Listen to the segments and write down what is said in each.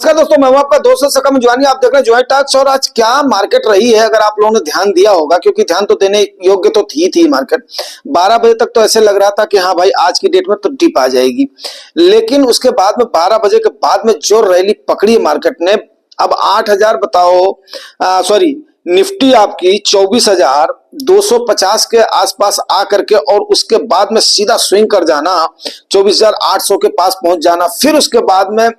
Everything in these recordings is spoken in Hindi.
नमस्कार दोस्तों, मैं हूं आपका दोस्त सकम ज्वानी। आप देख रहे हैं ज्वानी टॉक्स। और आज क्या मार्केट रही है, अगर आप लोगों ने ध्यान दिया होगा, क्योंकि ध्यान तो देने योग्य तो थी मार्केट। 12 बजे तक तो ऐसे लग रहा था कि हाँ भाई आज की डेट में तो डिप आ जाएगी, लेकिन उसके बाद में 12 बजे के बाद में जो रैली पकड़ी मार्केट ने, अब 8,000 बताओ, सॉरी, निफ्टी आपकी 24,250 के आसपास आकर के और उसके बाद में सीधा स्विंग कर जाना 24,800 के पास पहुंच जाना। फिर उसके बाद में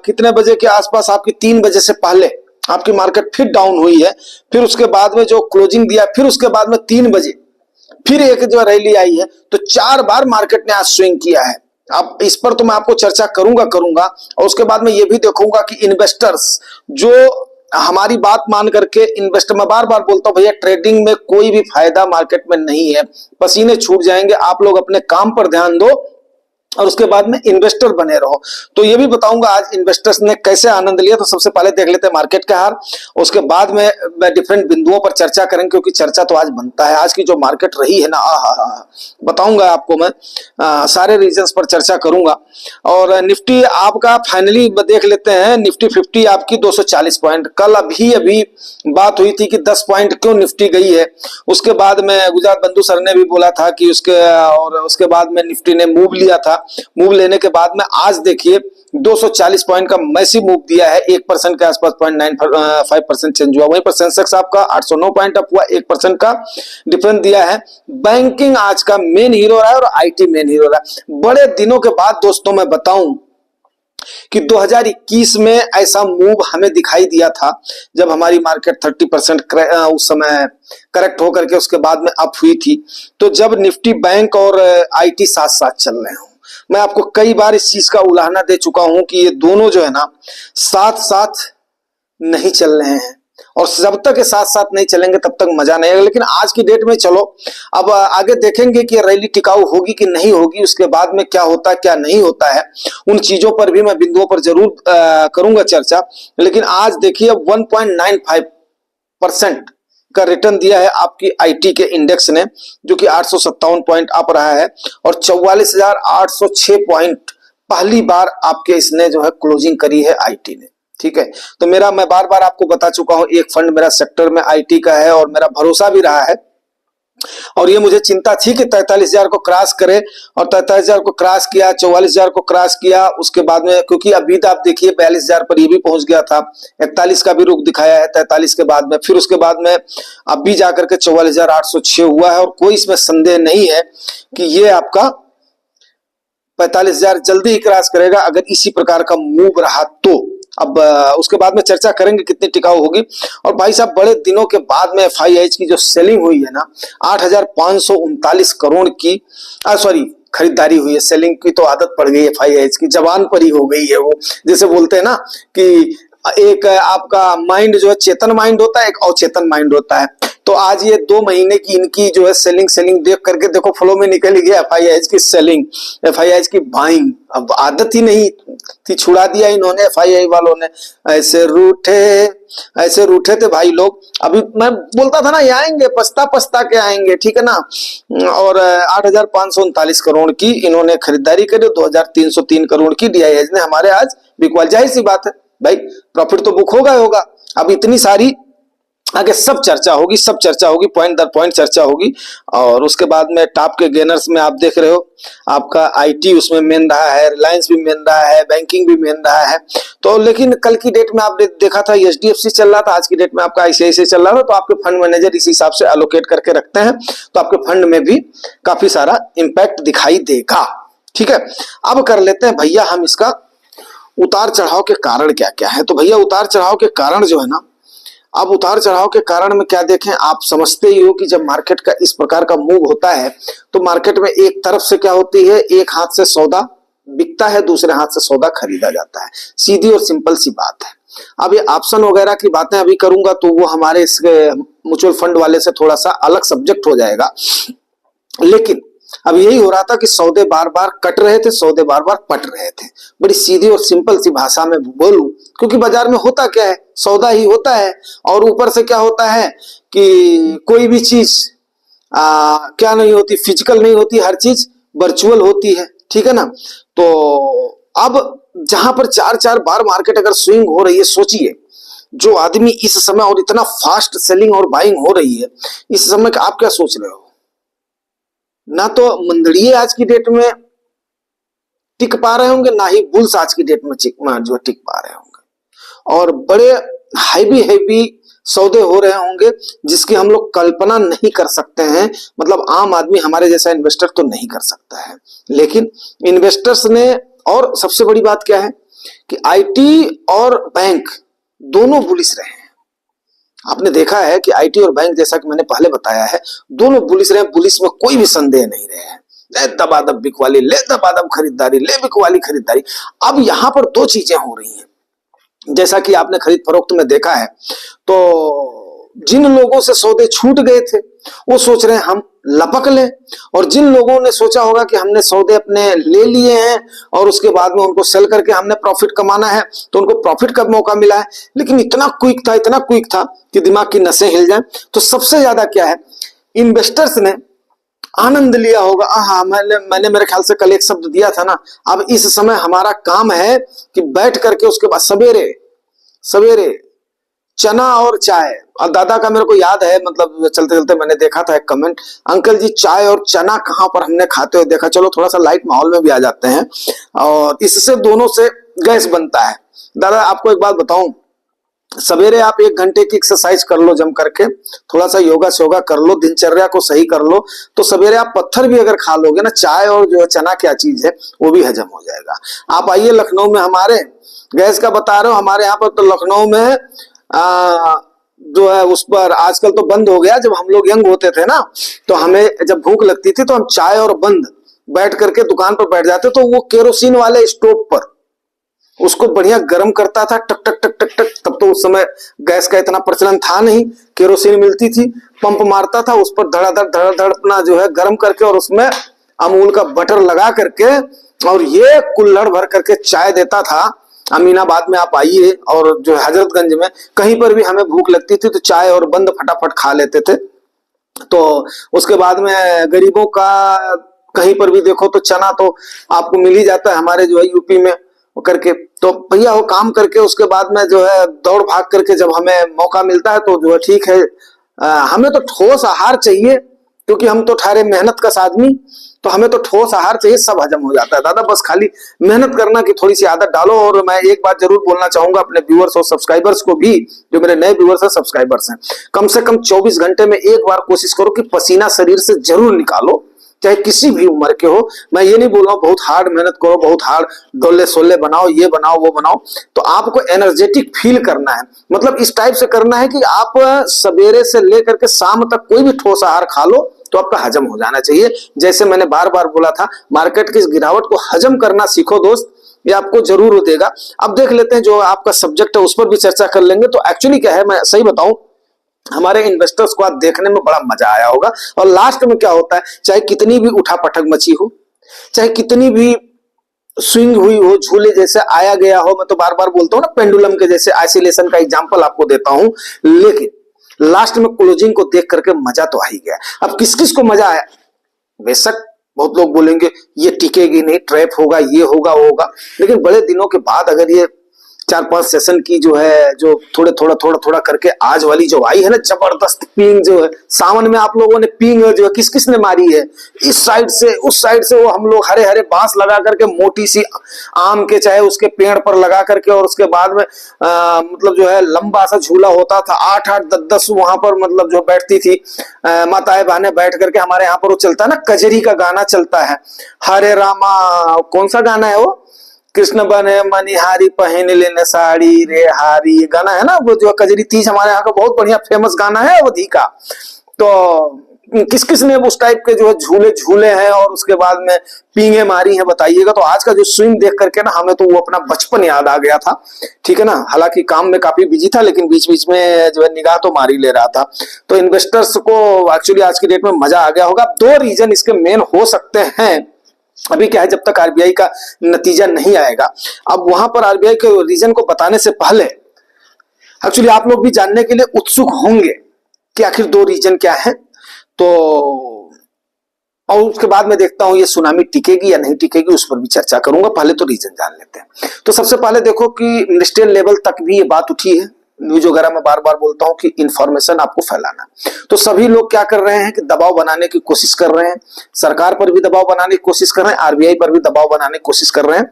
कितने बजे के आसपास, आपकी 3 बजे से पहले आपकी मार्केट फिर डाउन हुई है। फिर उसके बाद में जो क्लोजिंग दिया, फिर उसके बाद में 3 बजे फिर एक जो रैली आई है, तो 4 बार मार्केट ने आज स्विंग किया है। अब इस पर तो मैं आपको चर्चा करूंगा और उसके बाद में ये भी देखूंगा कि इन्वेस्टर्स जो हमारी बात मान करके इन्वेस्टर, मैं बार बार बोलता हूं भैया ट्रेडिंग में कोई भी फायदा मार्केट में नहीं है, पसीने छूट जाएंगे। आप लोग अपने काम पर ध्यान दो और उसके बाद में इन्वेस्टर बने रहो। तो ये भी बताऊंगा आज इन्वेस्टर्स ने कैसे आनंद लिया। तो सबसे पहले देख लेते हैं मार्केट का हाल, उसके बाद में डिफरेंट बिंदुओं पर चर्चा करेंगे, क्योंकि चर्चा तो आज बनता है। आज की जो मार्केट रही है ना, बताऊंगा आपको मैं, सारे रीजंस पर चर्चा करूंगा। और निफ्टी आपका फाइनली देख लेते हैं, निफ्टी 50 आपकी 240 पॉइंट। कल अभी बात हुई थी कि 10 पॉइंट क्यों निफ्टी गई है। उसके बाद में गुजरात बंधु सर ने भी बोला था कि उसके बाद में निफ्टी ने मूव लिया था। मूव लेने के बाद में आज देखिए 240 पॉइंट का मैसिव मूव दिया है। 1% के आसपास 0.95% चेंज हुआ। वहीं पर सेंसेक्स आपका 809 पॉइंट अप हुआ, 1% का डिफरेंस दिया है। बैंकिंग आज का मेन हीरो रहा है और आईटी मेन हीरो रहा है। बड़े दिनों के बाद दोस्तों मैं बताऊं कि 2021 में ऐसा मूव हमें दिखाई दिया था, जब हमारी मार्केट 30% उस समय करेक्ट होकर के उसके बाद में अप हुई थी। तो जब निफ्टी, बैंक और आईटी साथ साथ चल रहे हो, मैं आपको कई बार इस चीज का उलाहना दे चुका हूं कि ये दोनों जो है ना साथ साथ नहीं चल रहे हैं, और जब तक ये साथ साथ नहीं चलेंगे तब तक मजा नहीं आएगा। लेकिन आज की डेट में चलो अब आगे देखेंगे कि रैली टिकाऊ होगी कि नहीं होगी, उसके बाद में क्या होता है क्या नहीं होता है, उन चीजों पर भी मैं बिंदुओं पर जरूर करूंगा चर्चा। लेकिन आज देखिए 1.95% का रिटर्न दिया है आपकी आईटी के इंडेक्स ने, जो कि 857 पॉइंट अप रहा है, और 44,806 पॉइंट पहली बार आपके इसने जो है क्लोजिंग करी है आईटी ने। ठीक है, तो मैं बार बार आपको बता चुका हूं, एक फंड मेरा सेक्टर में आईटी का है और मेरा भरोसा भी रहा है। और ये मुझे चिंता थी कि 43,000 को क्रॉस करे, और 43,000 को क्रॉस किया, 44,000 को क्रॉस किया। उसके बाद में क्योंकि अभी तो आप देखिए 42,000 पर ये भी पहुंच गया था, 41 का भी रुख दिखाया है 43 के बाद में। फिर उसके बाद में अभी जाकर के 44,806 हुआ है, और कोई इसमें संदेह नहीं है कि ये आपका 45,000 जल्दी ही क्रॉस करेगा अगर इसी प्रकार का मूव रहा तो। अब उसके बाद में चर्चा करेंगे कितनी टिकाऊ होगी। और भाई साहब बड़े दिनों के बाद में एफआईआईज की जो सेलिंग हुई है ना, 8,539 करोड़ की सॉरी खरीदारी हुई है। सेलिंग की तो आदत पड़ गई है एफआईआईज की, जबान पर ही हो गई है वो। जैसे बोलते हैं ना कि एक आपका माइंड जो है चेतन माइंड होता है, एक अवचेतन माइंड होता है। तो आज ये 2 महीने की इनकी जो है सेलिंग देख करके देखो फ्लो में निकल गया एफआईआईज की सेलिंग, एफआईआईज की बाइंग। अब आदत ही नहीं थी, छुड़ा दिया इन्होंने एफआईआई वालों ने। ऐसे रूठे थे भाई लोग। अभी मैं बोलता था ना ये आएंगे, पछता के आएंगे, ठीक है ना। और 8,539 करोड़ की इन्होंने खरीदारी करी, 2,303 करोड़ की डीआईएच ने हमारे आज बिकवाल। जाहिर सी बात है भाई, प्रॉफिट तो बुक होगा ही होगा। अब इतनी सारी आगे सब चर्चा होगी, पॉइंट दर पॉइंट चर्चा होगी। और उसके बाद में टॉप के गेनर्स में आप देख रहे हो, आपका आईटी उसमें मेन रहा है, रिलायंस भी मेन रहा है, बैंकिंग भी मेन रहा है। तो लेकिन कल की डेट में आपने देखा था एचडीएफसी चल रहा था, आज की डेट में आपका आईसीआईसीआई चल रहा था। तो आपके फंड मैनेजर इस हिसाब से एलोकेट करके रखते हैं, तो आपके फंड में भी काफी सारा इंपैक्ट दिखाई देगा। ठीक है, अब कर लेते हैं भैया हम इसका उतार चढ़ाव के कारण क्या क्या है। तो भैया उतार चढ़ाव के कारण जो है ना, अब उतार चढ़ाव के कारण में क्या देखें, आप समझते ही हो कि जब मार्केट का इस प्रकार का मूव होता है तो मार्केट में एक तरफ से क्या होती है, एक हाथ से सौदा बिकता है, दूसरे हाथ से सौदा खरीदा जाता है। सीधी और सिंपल सी बात है। अब ये ऑप्शन वगैरह की बातें अभी करूंगा तो वो हमारे इस म्यूचुअल फंड वाले से थोड़ा सा अलग सब्जेक्ट हो जाएगा। लेकिन अब यही हो रहा था कि सौदे बार बार कट रहे थे, सौदे बार बार पट रहे थे। बड़ी सीधी और सिंपल सी भाषा में बोलूं, क्योंकि बाजार में होता क्या है, सौदा ही होता है। और ऊपर से क्या होता है कि कोई भी चीज क्या नहीं होती, फिजिकल नहीं होती, हर चीज वर्चुअल होती है। ठीक है ना। तो अब जहां पर चार चार बार मार्केट अगर स्विंग हो रही है, सोचिए जो आदमी इस समय और इतना फास्ट सेलिंग और बाइंग हो रही है इस समय आप क्या सोच रहे हो? ना तो मंदड़िए आज की डेट में टिक पा रहे होंगे, ना ही बुल्स आज की डेट में जो टिक पा रहे होंगे, और बड़े हैवी हैवी सौदे हो रहे होंगे जिसकी हम लोग कल्पना नहीं कर सकते हैं। मतलब आम आदमी हमारे जैसा इन्वेस्टर तो नहीं कर सकता है, लेकिन इन्वेस्टर्स ने, और सबसे बड़ी बात क्या है कि आईटी और बैंक दोनों बुलिश रहे हैं। आपने देखा है कि आईटी और बैंक, जैसा कि मैंने पहले बताया है, दोनों बुलिश रहे हैं, बुलिश में कोई भी संदेह नहीं रहे हैं। ले दबादब बिकवाली, ले दबादब खरीदारी, ले बिकवाली खरीदारी। अब यहां पर दो चीजें हो रही हैं, जैसा कि आपने खरीद फरोख्त में देखा है, तो जिन लोगों से सौदे छूट गए थे वो सोच रहे हैं हम लपक लें, और जिन लोगों ने सोचा होगा कि हमने सौदे अपने ले लिए हैं और उसके बाद में उनको सेल करके हमने प्रॉफिट कमाना है, तो उनको प्रॉफिट का मौका मिला है। लेकिन इतना क्विक था कि दिमाग की नसें हिल जाएं। तो सबसे ज्यादा क्या है, इन्वेस्टर्स ने आनंद लिया होगा। हाँ, मैंने मेरे ख्याल से कल एक शब्द दिया था ना, अब इस समय हमारा काम है कि बैठ करके उसके बाद सवेरे सवेरे चना और चाय। और दादा का मेरे को याद है, मतलब चलते चलते मैंने देखा था एक कमेंट, अंकल जी चाय और चना कहाँ पर हमने खाते हुए देखा। चलो थोड़ा सा लाइट माहौल में भी आ जाते हैं, और इससे दोनों से गैस बनता है। दादा आपको एक बात बताऊं, सवेरे आप 1 घंटे की एक्सरसाइज कर लो, जम करके थोड़ा सा योगा शोगा कर लो, दिनचर्या को सही कर लो, तो सवेरे आप पत्थर भी अगर खा लोगे ना, चाय और जो चना क्या चीज है वो भी हजम हो जाएगा। आप आइए लखनऊ में, हमारे गैस का बता रहे हो, हमारे यहाँ पर तो लखनऊ में जो है उस पर आजकल तो बंद हो गया। जब हम लोग यंग होते थे ना, तो हमें जब भूख लगती थी तो हम चाय और बंद बैठ करके दुकान पर बैठ जाते, तो वो केरोसिन वाले स्टोव पर उसको बढ़िया गर्म करता था, टक टक टक टक टक। तब तो उस समय गैस का इतना प्रचलन था नहीं, केरोसिन मिलती थी, पंप मारता था, उस पर धड़ाधड़ अपना जो है गर्म करके, और उसमें अमूल का बटर लगा करके और ये कुल्हड़ भर करके चाय देता था। अमीनाबाद में आप आइए, और जो हजरतगंज में कहीं पर भी हमें भूख लगती थी तो चाय और बंद फटाफट खा लेते थे। तो उसके बाद में गरीबों का कहीं पर भी देखो तो चना तो आपको मिल ही जाता है, हमारे जो है यूपी में करके। तो भैया वो काम करके उसके बाद में जो है दौड़ भाग करके जब हमें मौका मिलता है तो जो है ठीक है, हमें तो ठोस आहार चाहिए, क्योंकि हम तो ठहरे मेहनत कश आदमी, तो हमें तो ठोस आहार चाहिए, सब हजम हो जाता है दादा। बस खाली मेहनत करना की थोड़ी सी आदत डालो। और मैं एक बात जरूर बोलना चाहूंगा अपने व्यूअर्स और सब्सक्राइबर्स को भी, जो मेरे नए व्यूअर्स और सब्सक्राइबर्स हैं, कम से कम 24 घंटे में एक बार कोशिश करो कि पसीना शरीर से जरूर निकालो, चाहे किसी भी उम्र के हो। मैं ये नहीं बोल रहा हूं बहुत हार्ड मेहनत करो, बहुत हार्ड डोले सोले बनाओ, ये बनाओ वो बनाओ, तो आपको एनर्जेटिक फील करना है। मतलब इस टाइप से करना है कि आप सवेरे से लेकर के शाम तक कोई भी ठोस आहार खा लो तो आपका हजम हो जाना चाहिए। जैसे मैंने बार बार बोला था, मार्केट की इस गिरावट को हजम करना सीखो दोस्त, ये आपको जरूर देगा। अब देख लेते हैं, जो आपका सब्जेक्ट है उस पर भी चर्चा कर लेंगे। तो एक्चुअली क्या है, मैं सही बताऊं, हमारे इन्वेस्टर्स को आज देखने में बड़ा मजा आया होगा। और लास्ट में क्या होता है, चाहे कितनी भी उठापटक मची हो, चाहे कितनी भी स्विंग हुई हो, झूले जैसे आया गया हो, मैं तो बार बार बोलता हूँ ना, पेंडुलम के जैसे आइसोलेशन का एग्जांपल आपको देता हूं, लेकिन लास्ट में क्लोजिंग को देख करके मजा तो आ ही गया। अब किस किस को मजा आया, बेशक बहुत लोग बोलेंगे ये टिकेगी नहीं, ट्रैप होगा, ये होगा वो होगा, लेकिन बड़े दिनों के बाद अगर ये 4-5 सेशन की जो है, जो थोड़ा करके आज वाली जो आई है ना जबरदस्त पींग, जो है सावन में आप लोगों ने पींग जो है किस किस ने मारी है, इस साइड से उस साइड से, वो हम लोग हरे हरे बांस लगा करके मोटी सी आम के चाहे उसके पेड़ पर लगा करके, और उसके बाद में मतलब जो है लंबा सा झूला होता था, 8-8 10-10 वहां पर मतलब जो बैठती थी माताएं बहनें बैठ करके। हमारे यहाँ पर वो चलता है ना, कजरी का गाना चलता है, हरे रामा, कौन सा गाना है वो, कृष्ण बने मनिहारी पहन लेने साड़ी रे हारी, गाना है ना वो, जो कजरी तीज हमारे यहाँ का बहुत बढ़िया फेमस गाना है अवधी का। तो किस किस ने उस टाइप के जो है झूले झूले हैं और उसके बाद में पींगे मारी हैं, बताइएगा। तो आज का जो स्विंग देख करके ना हमें तो वो अपना बचपन याद आ गया था, ठीक है ना। हालांकि काम में काफी बिजी था, लेकिन बीच बीच में जो है निगाह तो मार ही ले रहा था। तो इन्वेस्टर्स को एक्चुअली आज की डेट में मजा आ गया होगा। 2 रीजन इसके मेन हो सकते हैं। अभी क्या है, जब तक आरबीआई का नतीजा नहीं आएगा, अब वहां पर आरबीआई के रीजन को बताने से पहले एक्चुअली आप लोग भी जानने के लिए उत्सुक होंगे कि आखिर 2 रीजन क्या है। तो और उसके बाद में देखता हूं ये सुनामी टिकेगी या नहीं टिकेगी, उस पर भी चर्चा करूंगा। पहले तो रीजन जान लेते हैं। तो सबसे पहले देखो कि इंडस्ट्रियल लेवल तक भी ये बात उठी है, न्यूज वगैरह में बार बार बोलता हूं कि इंफॉर्मेशन आपको फैलाना। तो सभी लोग क्या कर रहे हैं कि दबाव बनाने की कोशिश कर रहे हैं, सरकार पर भी दबाव बनाने की कोशिश कर रहे हैं, आरबीआई पर भी दबाव बनाने की कोशिश कर रहे हैं।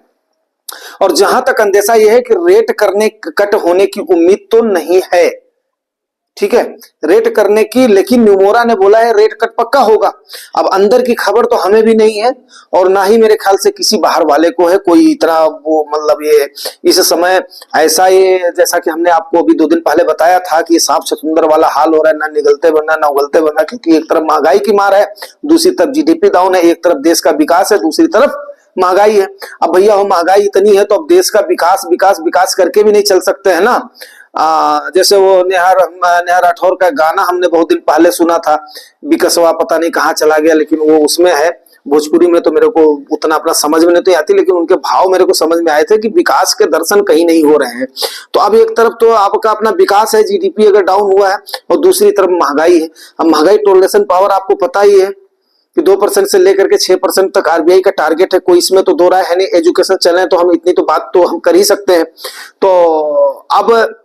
और जहां तक अंदेशा यह है कि रेट करने कट होने की उम्मीद तो नहीं है, ठीक है, रेट करने की, लेकिन न्यूमोरा ने बोला है रेट कट पक्का होगा। अब अंदर की खबर तो हमें भी नहीं है और ना ही मेरे ख्याल से किसी बाहर वाले को है कोई इतना वो, मतलब ये इस समय ऐसा, ये जैसा कि हमने आपको अभी 2 दिन पहले बताया था कि ये सांप छछूंदर वाला हाल हो रहा है, ना निगलते बनना ना उगलते बनना, क्योंकि एक तरफ महंगाई की मार है, दूसरी तरफ जीडीपी डाउन है, एक तरफ देश का विकास है, दूसरी तरफ महंगाई है। अब भैया हो महंगाई इतनी है तो अब देश का विकास विकास विकास करके भी नहीं चल सकते हैं ना। जैसे वो नेहा राठौर का गाना हमने बहुत दिन पहले सुना था, विकसवा पता नहीं कहाँ चला गया, लेकिन वो उसमें है। भोजपुरी में तो मेरे को उतना अपना समझ में नहीं तो आती, लेकिन उनके भाव मेरे को समझ में आए थे कि विकास के दर्शन कहीं नहीं हो रहे हैं। तो अब एक तरफ तो आपका अपना विकास है, जीडीपी अगर डाउन हुआ है, और दूसरी तरफ महंगाई है। अब महंगाई टोलरेशन पावर आपको पता ही है कि 2% से लेकर के 6% तक आरबीआई का टारगेट है, कोई इसमें तो दो राय है नहीं। एजुकेशन चले तो हम इतनी तो बात तो हम कर ही सकते हैं। तो अब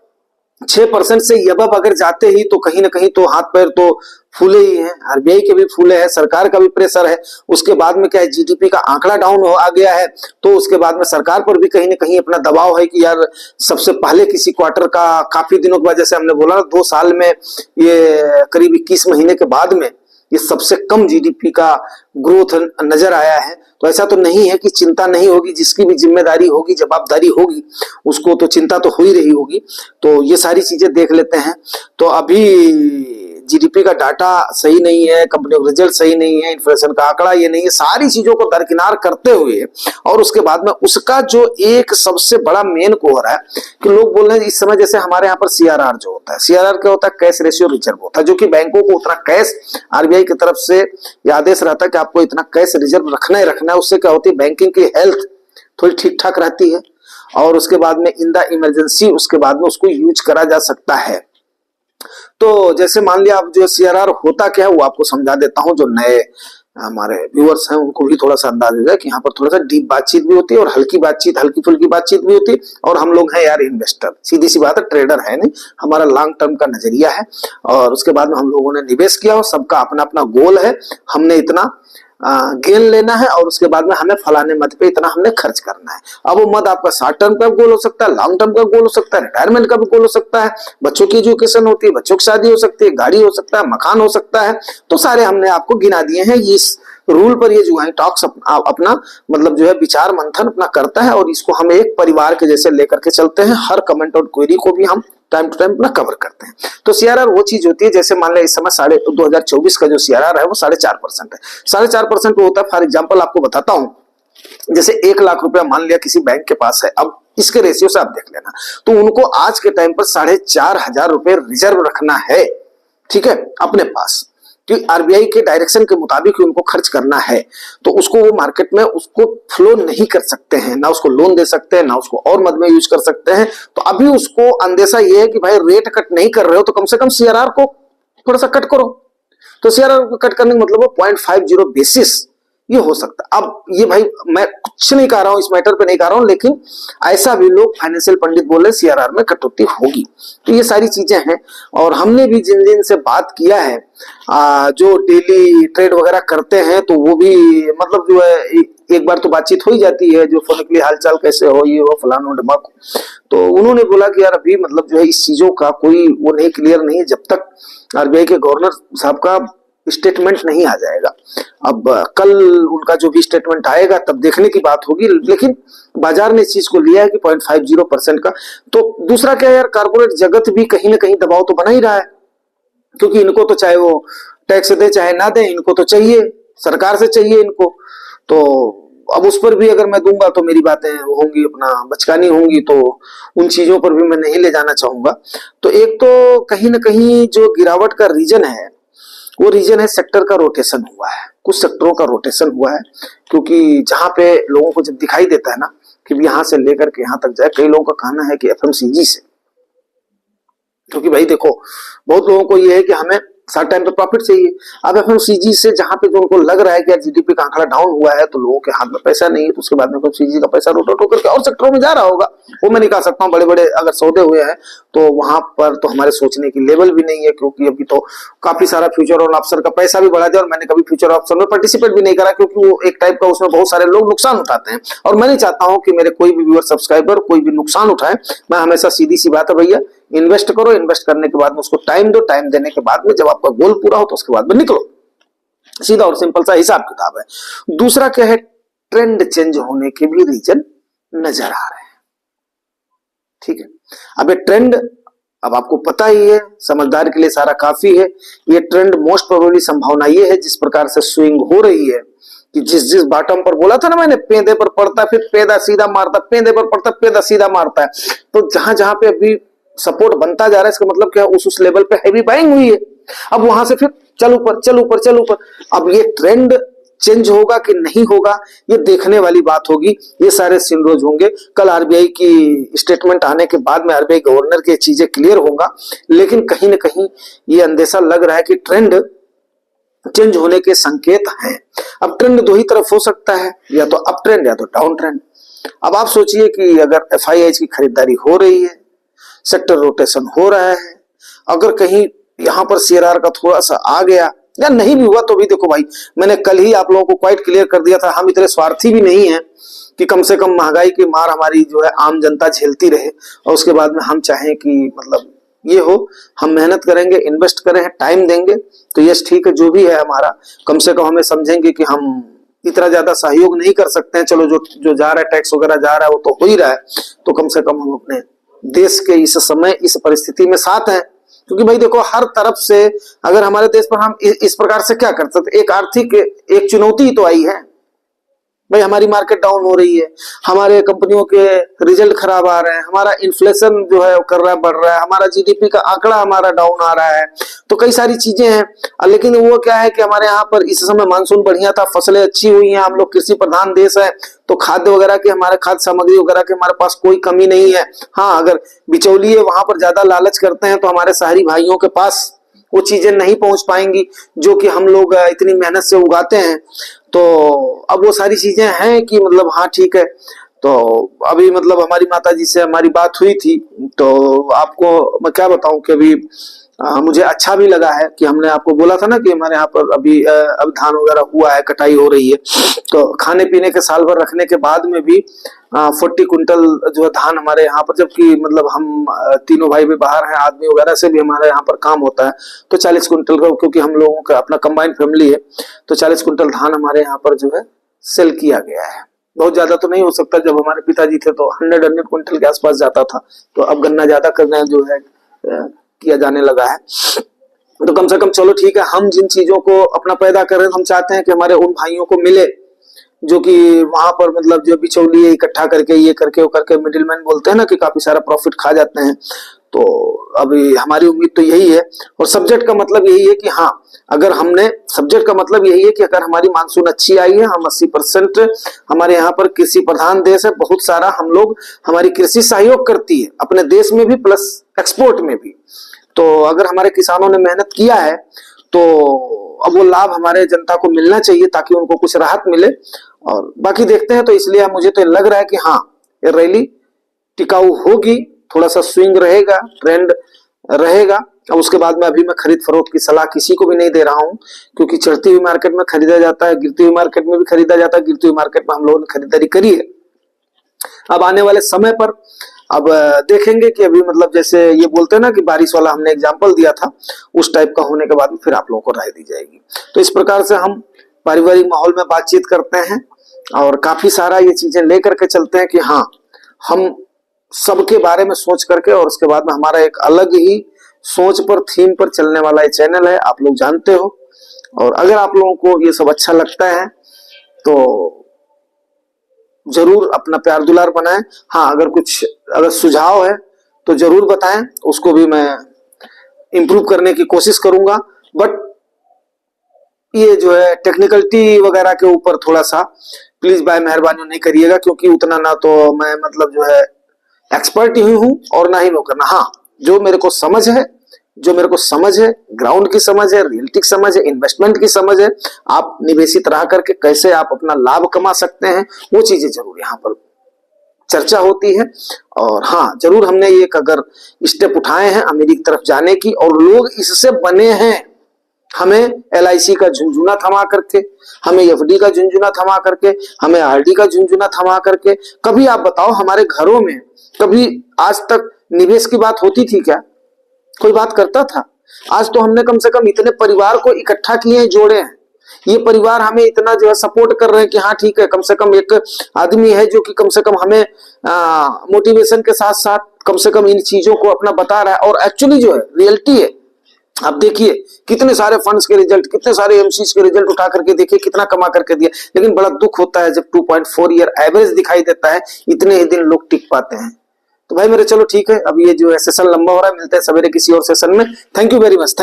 6% से अबव अगर जाते ही तो कहीं ना कहीं तो हाथ पैर तो फूले ही हैं, आरबीआई के भी फूले हैं, सरकार का भी प्रेशर है। उसके बाद में क्या है, जीडीपी का आंकड़ा डाउन आ गया है, तो उसके बाद में सरकार पर भी कहीं ना कहीं अपना दबाव है कि यार सबसे पहले किसी क्वार्टर का, काफी दिनों के बाद, जैसे हमने बोला ना 2 साल में ये करीब 21 महीने के बाद में ये सबसे कम जीडीपी का ग्रोथ नजर आया है। तो ऐसा तो नहीं है कि चिंता नहीं होगी, जिसकी भी जिम्मेदारी होगी, जवाबदारी होगी, उसको तो चिंता तो हो ही रही होगी। तो ये सारी चीजें देख लेते हैं। तो अभी जीडीपी का डाटा सही नहीं है, कंपनी का रिजल्ट सही नहीं है, इन्फ्लेशन का आंकड़ा ये नहीं है, सारी चीजों को दरकिनार करते हुए और उसके बाद में उसका जो एक सबसे बड़ा मेन को हो रहा है कि लोग बोल रहे हैं इस समय, जैसे हमारे यहाँ पर सीआरआर जो होता है, सीआरआर क्या होता है, कैश रेशियो रिजर्व होता है, जो कि बैंकों को उतना कैश आरबीआई की तरफ से आदेश रहता है कि आपको इतना कैश रिजर्व रखना ही रखना है। उससे क्या होती है, बैंकिंग की हेल्थ थोड़ी ठीक ठाक रहती है और उसके बाद में इन द इमरजेंसी उसके बाद में उसको यूज करा जा सकता है। तो जैसे मान लिया, अब जो सीआरआर होता क्या है वो आपको समझा देता हूं, जो नए हमारे व्यूअर्स हैं उनको भी थोड़ा सा अंदाज हो जाए कि यहाँ पर थोड़ा सा डीप बातचीत भी होती है और हल्की बातचीत, हल्की फुल्की बातचीत भी होती है। और हम लोग हैं यार इन्वेस्टर, सीधी सी बात है, ट्रेडर है नहीं, हमारा लॉन्ग टर्म का नजरिया है। और उसके बाद में हम लोगों ने निवेश किया और सबका अपना अपना गोल है, हमने इतना गेन लेना है और उसके बाद में हमें फलाने मत पे इतना हमने खर्च करना है। अब वो मत आपका शॉर्ट टर्म का गोल हो सकता है, लॉन्ग टर्म का गोल हो सकता है, रिटायरमेंट का भी गोल हो सकता है, बच्चों की एजुकेशन होती है, बच्चों की शादी हो सकती है, गाड़ी हो सकता है, मकान हो सकता है। तो सारे हमने आपको गिना दिए हैं। इस रूल पर ये जुआई टॉक्स अपना मतलब जो है विचार मंथन अपना करता है और इसको हम एक परिवार के जैसे लेकर के चलते हैं। हर कमेंट और क्वेरी को भी हम टाइम टू टाइम अपना कवर करते हैं। तो सीआरआर वो चीज होती है, जैसे मान लिया इस समय 2024 का जो सीआरआर है वो 4.5% है। 4.5% होता है। फॉर एग्जाम्पल आपको बताता हूं, जैसे 1 लाख रुपया मान लिया किसी बैंक के पास है, अब इसके रेशियो से आप देख लेना, तो उनको आज के टाइम पर 4,500 रुपए रिजर्व रखना है, ठीक है, अपने पास, कि आरबीआई के डायरेक्शन के मुताबिक उनको खर्च करना है। तो उसको वो मार्केट में उसको फ्लो नहीं कर सकते हैं, ना उसको लोन दे सकते हैं, ना उसको और मद में यूज कर सकते हैं। तो अभी उसको अंदेशा ये है कि भाई रेट कट नहीं कर रहे हो तो कम से कम सीआरआर को थोड़ा सा कट करो। तो सीआरआर को कट करने का मतलब वो 0.50 बेसिस ये हो सकता है। अब ये भाई मैं कुछ नहीं कह रहा हूं, इस मैटर पे नहीं कह रहा हूं, लेकिन ऐसा भी लोग फाइनेंशियल पंडित बोल रहे सीआरआर में कटौती होगी। तो ये सारी चीजें हैं और हमने भी जिन जिन से बात किया है, जो डेली ट्रेड वगैरह करते हैं, तो वो भी मतलब जो है एक बार तो बातचीत हो ही जाती है, जो फोन के लिए हालचाल कैसे हो, ये हो फलाना ढमाको। तो उन्होंने बोला कि यार अभी मतलब जो है इस चीजों का कोई वो नहीं, क्लियर नहीं है जब तक आरबीआई के गवर्नर साहब का स्टेटमेंट नहीं आ जाएगा। अब कल उनका जो भी स्टेटमेंट आएगा तब देखने की बात होगी, लेकिन बाजार ने इस चीज को लिया है कि 0.50% का। तो दूसरा क्या है यार, कारपोरेट जगत भी कहीं ना कहीं दबाव तो बना ही रहा है, क्योंकि इनको तो चाहे वो टैक्स दे चाहे ना दे, इनको तो चाहिए, सरकार से चाहिए इनको। तो अब उस पर भी अगर मैं दूंगा तो मेरी बातें होंगी अपना बचकानी होंगी, तो उन चीजों पर भी मैं नहीं ले जाना चाहूंगा। तो एक तो कहीं ना कहीं जो गिरावट का रीजन है वो रीजन है सेक्टर का रोटेशन हुआ है, कुछ सेक्टरों का रोटेशन हुआ है। क्योंकि जहां पे लोगों को जब दिखाई देता है ना कि यहां से लेकर के यहां तक जाए, कई लोगों का कहना है कि एफएमसीजी से, क्योंकि भाई देखो बहुत लोगों को ये है कि हमें शॉर्ट टाइम पे प्रॉफिट चाहिए। अब एफएमसीजी से जहां पे जो उनको लग रहा है कि यार जीडीपी का आंकड़ा डाउन हुआ है तो लोगों के हाथ में पैसा नहीं है, तो उसके बाद में एफएमसीजी का पैसा रोटेट होकर के और सेक्टरों में जा रहा होगा। वो मैं नहीं कह सकता हूँ, बड़े बड़े अगर सौदे हुए हैं तो वहां पर तो हमारे सोचने की लेवल भी नहीं है, क्योंकि अभी तो काफी सारा फ्यूचर और ऑप्शन का पैसा भी बढ़ा दिया और मैंने कभी फ्यूचर ऑप्शन में पार्टिसिपेट भी नहीं करा, क्योंकि वो एक टाइप का उसमें बहुत सारे लोग नुकसान उठाते हैं और मैं नहीं चाहता हूं कि मेरे कोई भी व्यूअर सब्सक्राइबर कोई भी नुकसान उठाए। मैं हमेशा सीधी सी बात है भैया, इन्वेस्ट करो, इन्वेस्ट करने के बाद में उसको टाइम दो, टाइम देने के बाद में जब आपका गोल पूरा हो तो उसके बाद में निकलो। सीधा और सिंपल सा हिसाब किताब है। दूसरा क्या है, ट्रेंड चेंज होने के भी रीजन नजर आ रहे हैं। ठीक है, अब ये ट्रेंड अब आपको पता ही है, समझदार के लिए सारा काफी है। ये ट्रेंड मोस्ट प्रोबेबली संभावना ये है जिस प्रकार से स्विंग हो रही है कि जिस बॉटम पर बोला था ना मैंने, पेंदे पर पड़ता फिर पेदा सीधा मारता, पेंदे पर पड़ता पेदा सीधा मारता है, तो जहां जहां पे अभी सपोर्ट बनता जा रहा है इसका मतलब क्या, उस लेवल पे हैवी बाइंग हुई है। अब वहां से फिर चल ऊपर चल ऊपर चल ऊपर। अब ये ट्रेंड चेंज होगा कि नहीं होगा ये देखने वाली बात होगी, ये सारे सीन रोज होंगे। कल आरबीआई की स्टेटमेंट आने के बाद में आरबीआई गवर्नर की चीजें क्लियर होगा, लेकिन कहीं ना कहीं ये अंदेशा लग रहा है कि ट्रेंड चेंज होने के संकेत हैं। अब ट्रेंड दो ही तरफ हो सकता है, या तो अप ट्रेंड या तो डाउन ट्रेंड। अब आप सोचिए कि अगर एफआईआई की खरीदारी हो रही है, सेक्टर रोटेशन हो रहा है, अगर कहीं यहां पर सीआरआर का थोड़ा सा आ गया या नहीं भी हुआ तो भी देखो भाई, मैंने कल ही आप लोगों को क्वाइट क्लियर कर दिया था, हम इतने स्वार्थी भी नहीं है कि कम से कम महंगाई की मार हमारी जो है आम जनता झेलती रहे और उसके बाद में हम चाहें कि मतलब ये हो, हम मेहनत करेंगे, इन्वेस्ट करें, टाइम देंगे तो यस ठीक है, जो भी है हमारा कम से कम हमें समझेंगे कि हम इतना ज्यादा सहयोग नहीं कर सकते हैं, चलो जो जा रहा है टैक्स वगैरह जा रहा है वो तो हो ही रहा है, तो कम से कम हम अपने देश के इस समय इस परिस्थिति में साथ हैं। क्योंकि भाई देखो हर तरफ से अगर हमारे देश पर हम इस प्रकार से क्या कर सकते, एक आर्थिक एक चुनौती तो आई है भाई, हमारी मार्केट डाउन हो रही है, हमारे कंपनियों के रिजल्ट खराब आ रहे हैं, हमारा इन्फ्लेशन जो है कर रहा है बढ़ रहा है, हमारा जीडीपी का आंकड़ा हमारा डाउन आ रहा है, तो कई सारी चीजें हैं। लेकिन वो क्या है कि हमारे यहाँ पर इस समय मानसून बढ़िया था, फसलें अच्छी हुई हैं, हम लोग कृषि प्रधान देश है, तो खाद्य वगैरह की हमारे खाद्य सामग्री वगैरह के हमारे पास कोई कमी नहीं है। हाँ, अगर बिचौलिए वहां पर ज्यादा लालच करते हैं तो हमारे शहरी भाइयों के पास वो चीजें नहीं पहुंच पाएंगी जो कि हम लोग इतनी मेहनत से उगाते हैं। तो अब वो सारी चीजें हैं कि मतलब हाँ ठीक है। तो अभी मतलब हमारी माता जी से हमारी बात हुई थी, तो आपको मैं क्या बताऊं कि अभी मुझे अच्छा भी लगा है कि हमने आपको बोला था ना कि हमारे यहाँ पर अभी धान वगैरह हुआ है, कटाई हो रही है, तो खाने पीने के साल भर रखने के बाद में भी 40 कुंटल जो है धान हमारे यहाँ पर, जबकि मतलब हम तीनों भाई भी बाहर हैं, आदमी वगैरह से भी हमारे यहाँ पर काम होता है, तो 40 कुंटल का, क्योंकि हम लोगों का अपना कंबाइंड फैमिली है, तो 40 कुंटल धान हमारे यहाँ पर जो है सेल किया गया है। बहुत ज्यादा तो नहीं हो सकता, जब हमारे पिताजी थे तो 100 कुंटल के आसपास जाता था, तो अब गन्ना ज्यादा करना जो है किया जाने लगा है। तो कम से कम चलो ठीक है, हम जिन चीजों को अपना पैदा कर रहे हैं हम चाहते हैं कि हमारे उन भाइयों को मिले जो कि वहां पर मतलब जो बिचौलिए इकट्ठा करके ये करके वो करके मिडिलमैन बोलते हैं ना कि काफी सारा प्रॉफिट खा जाते हैं। तो अभी हमारी उम्मीद तो यही है, और सब्जेक्ट का मतलब यही है कि हाँ, अगर हमने सब्जेक्ट का मतलब यही है कि अगर हमारी मानसून अच्छी आई है, हम 80% हमारे यहाँ पर कृषि प्रधान देश है, बहुत सारा हम लोग हमारी कृषि सहयोग करती है अपने देश में भी प्लस एक्सपोर्ट में भी। तो अगर हमारे किसानों ने मेहनत किया है तो अब वो लाभ हमारे जनता को मिलना चाहिए ताकि उनको कुछ राहत मिले, और बाकी देखते हैं। तो इसलिए मुझे तो लग रहा है कि हाँ, ये रैली टिकाऊ होगी, थोड़ा सा स्विंग रहेगा, ट्रेंड रहेगा। अब उसके बाद में अभी मैं खरीद फरोख्त की सलाह किसी को भी नहीं दे रहा हूं, क्योंकि चढ़ती हुई मार्केट में खरीदा जाता है, गिरती हुई मार्केट में भी खरीदा जाता है। गिरती हुई मार्केट में हम लोगों ने खरीदारी करी है। अब आने वाले समय पर अब देखेंगे कि अभी मतलब जैसे ये बोलते हैं ना कि बारिश वाला हमने एग्जाम्पल दिया था, उस टाइप का होने के बाद फिर आप लोगों को राय दी जाएगी। तो इस प्रकार से हम पारिवारिक माहौल में बातचीत करते हैं और काफी सारा ये चीजें लेकर के चलते हैं कि हाँ, हम सबके बारे में सोच करके, और उसके बाद में हमारा एक अलग ही सोच पर थीम पर चलने वाला ये चैनल है, आप लोग जानते हो। और अगर आप लोगों को ये सब अच्छा लगता है तो जरूर अपना प्यार दुलार बनाएं। हाँ, अगर सुझाव है तो जरूर बताएं, उसको भी मैं इम्प्रूव करने की कोशिश करूंगा। बट ये जो है टेक्निकलिटी वगैरह के ऊपर थोड़ा सा प्लीज बाय मेहरबानी नहीं करिएगा, क्योंकि उतना ना तो मैं मतलब जो है एक्सपर्ट ही हूं और ना ही मैं करना। हाँ, जो मेरे को समझ है जो मेरे को समझ है, ग्राउंड की समझ है, रियलिटी की समझ है, इन्वेस्टमेंट की समझ है, आप निवेशित रह करके कैसे आप अपना लाभ कमा सकते हैं, वो चीजें जरूर यहाँ पर चर्चा होती है। और हाँ, जरूर हमने एक अगर स्टेप उठाए हैं अमीरी की तरफ जाने की, और लोग इससे बने हैं। हमें LIC का झुंझुना थमा करके, हमें FD का झुंझुना थमा करके, हमें RD का झुंझुना थमा करके, कभी आप बताओ हमारे घरों में कभी आज तक निवेश की बात होती थी क्या? कोई बात करता था? आज तो हमने कम से कम इतने परिवार को इकट्ठा किए हैं, जोड़े हैं। ये परिवार हमें इतना जो है सपोर्ट कर रहे हैं कि हाँ ठीक है, कम से कम एक आदमी है जो कि कम से कम हमें मोटिवेशन के साथ साथ कम से कम इन चीजों को अपना बता रहा है। और एक्चुअली जो है रियलिटी है, आप देखिए कितने सारे फंड्स के रिजल्ट, कितने सारे एमसीज के रिजल्ट उठा करके देखिए कितना कमा करके दिया। लेकिन बड़ा दुख होता है जब 2.4 ईयर एवरेज दिखाई देता है, इतने ही दिन लोग टिक पाते हैं। तो भाई मेरे चलो ठीक है, अब ये जो है सेशन लंबा हो रहा है, मिलते हैं सवेरे किसी और सेशन में। Thank you very much. Thank